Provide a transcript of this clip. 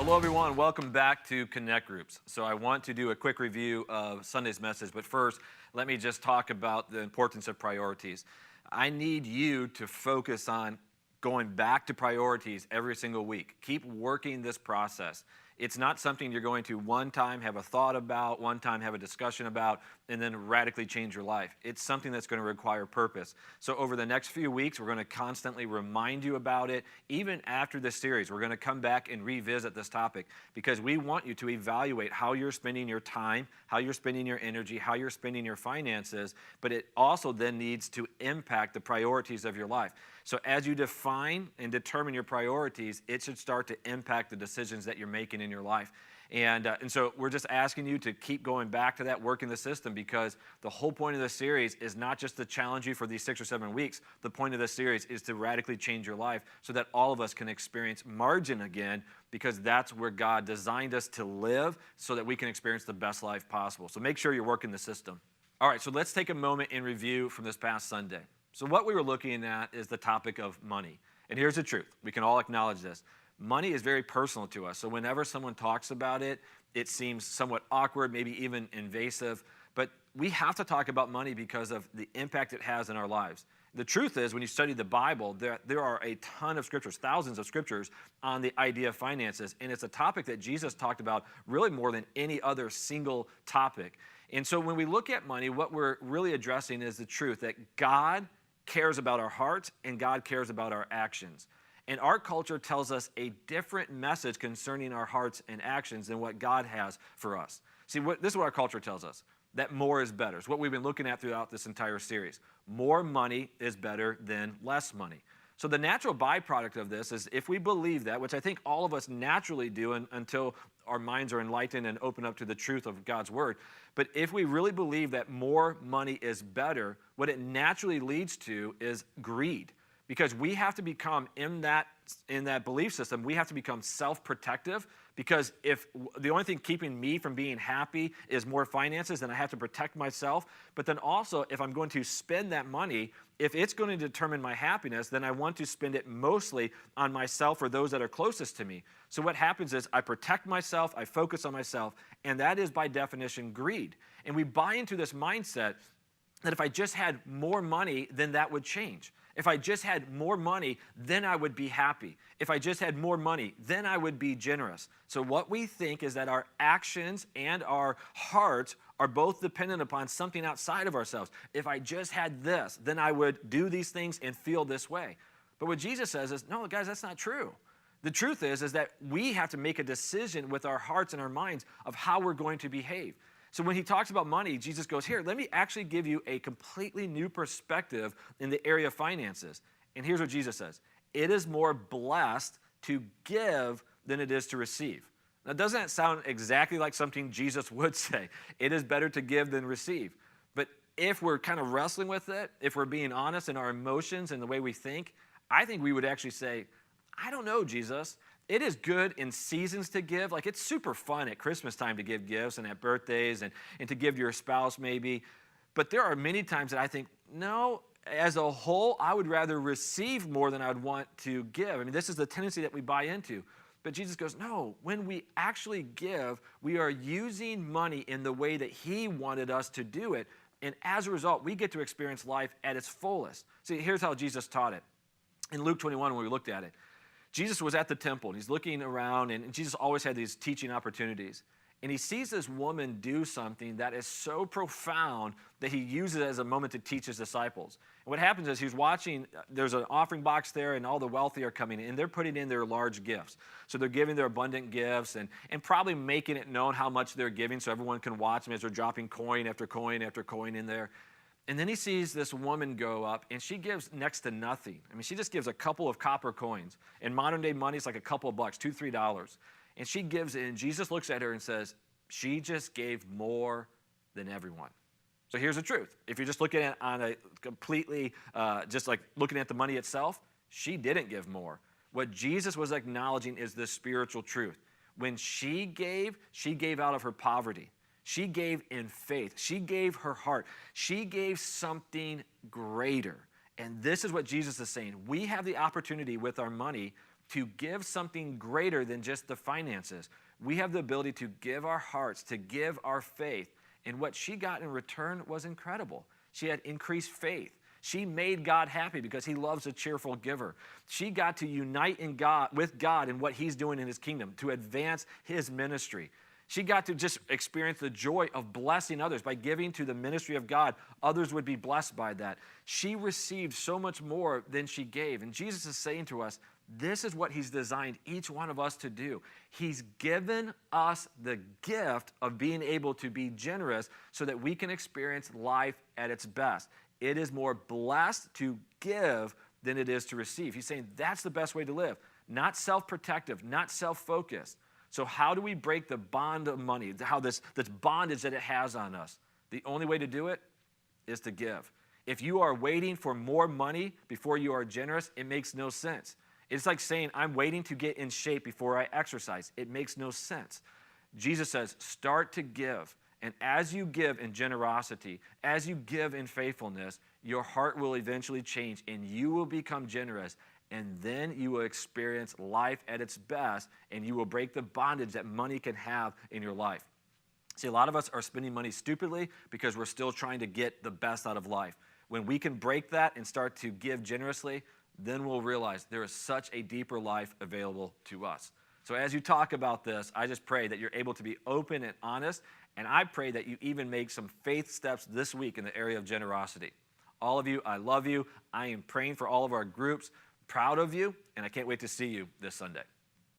Hello, everyone. Welcome back to Connect Groups. So I want to do a quick review of Sunday's message, but first, let me just talk about the importance of priorities. I need you to focus on going back to priorities every single week. Keep working this process. It's not something you're going to one time have a thought about, one time have a discussion about, and then radically change your life. It's something that's going to require purpose. So over the next few weeks, we're going to constantly remind you about it. Even after this series, we're going to come back and revisit this topic because we want you to evaluate how you're spending your time, how you're spending your energy, how you're spending your finances, but it also then needs to impact the priorities of your life. So as you define and determine your priorities, it should start to impact the decisions that you're making in your life. And so we're just asking you to keep going back to that, work in the system, because the whole point of this series is not just to challenge you for these 6 or 7 weeks. The point of this series is to radically change your life so that all of us can experience margin again, because that's where God designed us to live so that we can experience the best life possible. So make sure you're working the system. All right, so let's take a moment in review from this past Sunday. So what we were looking at is the topic of money. And here's the truth. We can all acknowledge this. Money is very personal to us. So whenever someone talks about it, it seems somewhat awkward, maybe even invasive. But we have to talk about money because of the impact it has in our lives. The truth is, when you study the Bible, there are a ton of scriptures, thousands of scriptures on the idea of finances. And it's a topic that Jesus talked about really more than any other single topic. And so when we look at money, what we're really addressing is the truth that God cares about our hearts and God cares about our actions. And our culture tells us a different message concerning our hearts and actions than what God has for us. See, this is what our culture tells us, that more is better. It's what we've been looking at throughout this entire series. More money is better than less money. So the natural byproduct of this is if we believe that, which I think all of us naturally do until our minds are enlightened and open up to the truth of God's word, but if we really believe that more money is better, what it naturally leads to is greed. Because we have to become, in that belief system, we have to become self-protective, because if the only thing keeping me from being happy is more finances, then I have to protect myself. But then also, if I'm going to spend that money, if it's going to determine my happiness, then I want to spend it mostly on myself or those that are closest to me. So what happens is I protect myself, I focus on myself, and that is by definition greed. And we buy into this mindset that if I just had more money, then that would change. If I just had more money, then I would be happy. If I just had more money, then I would be generous. So what we think is that our actions and our hearts are both dependent upon something outside of ourselves. If I just had this, then I would do these things and feel this way. But what Jesus says is, no, guys, that's not true. The truth is that we have to make a decision with our hearts and our minds of how we're going to behave. So when he talks about money, Jesus goes, here, let me actually give you a completely new perspective in the area of finances. And here's what Jesus says. It is more blessed to give than it is to receive. Now, doesn't that sound exactly like something Jesus would say? It is better to give than receive. But if we're kind of wrestling with it, if we're being honest in our emotions and the way we think, I think we would actually say, I don't know, Jesus. It is good in seasons to give. Like, it's super fun at Christmas time to give gifts and at birthdays and to give your spouse maybe. But there are many times that I think, no, as a whole, I would rather receive more than I'd want to give. I mean, this is the tendency that we buy into. But Jesus goes, no, when we actually give, we are using money in the way that he wanted us to do it. And as a result, we get to experience life at its fullest. See, here's how Jesus taught it. In Luke 21, when we looked at it, Jesus was at the temple, and he's looking around, and Jesus always had these teaching opportunities. And he sees this woman do something that is so profound that he uses it as a moment to teach his disciples. And what happens is he's watching, there's an offering box there, and all the wealthy are coming in, and they're putting in their large gifts. So they're giving their abundant gifts and probably making it known how much they're giving so everyone can watch them as they're dropping coin after coin after coin in there. And then he sees this woman go up, and she gives next to nothing. I mean, she just gives a couple of copper coins. In modern day money, it's like a couple of bucks, $2, $3. And she gives it, and Jesus looks at her and says, she just gave more than everyone. So here's the truth. If you're just looking at it on a completely, just like looking at the money itself, she didn't give more. What Jesus was acknowledging is the spiritual truth. When she gave out of her poverty. She gave in faith. She gave her heart. She gave something greater. And this is what Jesus is saying. We have the opportunity with our money to give something greater than just the finances. We have the ability to give our hearts, to give our faith. And what she got in return was incredible. She had increased faith. She made God happy because he loves a cheerful giver. She got to unite with God in what he's doing in his kingdom, to advance his ministry. She got to just experience the joy of blessing others. By giving to the ministry of God, others would be blessed by that. She received so much more than she gave. And Jesus is saying to us, this is what he's designed each one of us to do. He's given us the gift of being able to be generous so that we can experience life at its best. It is more blessed to give than it is to receive. He's saying that's the best way to live. Not self-protective, not self-focused. So how do we break the bond of money, how this bondage that it has on us? The only way to do it is to give. If you are waiting for more money before you are generous, it makes no sense. It's like saying, I'm waiting to get in shape before I exercise. It makes no sense. Jesus says, start to give. And as you give in generosity, as you give in faithfulness, your heart will eventually change and you will become generous. And then you will experience life at its best, and you will break the bondage that money can have in your life. See, a lot of us are spending money stupidly because we're still trying to get the best out of life. When we can break that and start to give generously, then we'll realize there is such a deeper life available to us. So as you talk about this, I just pray that you're able to be open and honest, and I pray that you even make some faith steps this week in the area of generosity. All of you, I love you. I am praying for all of our groups. Proud of you, and I can't wait to see you this Sunday.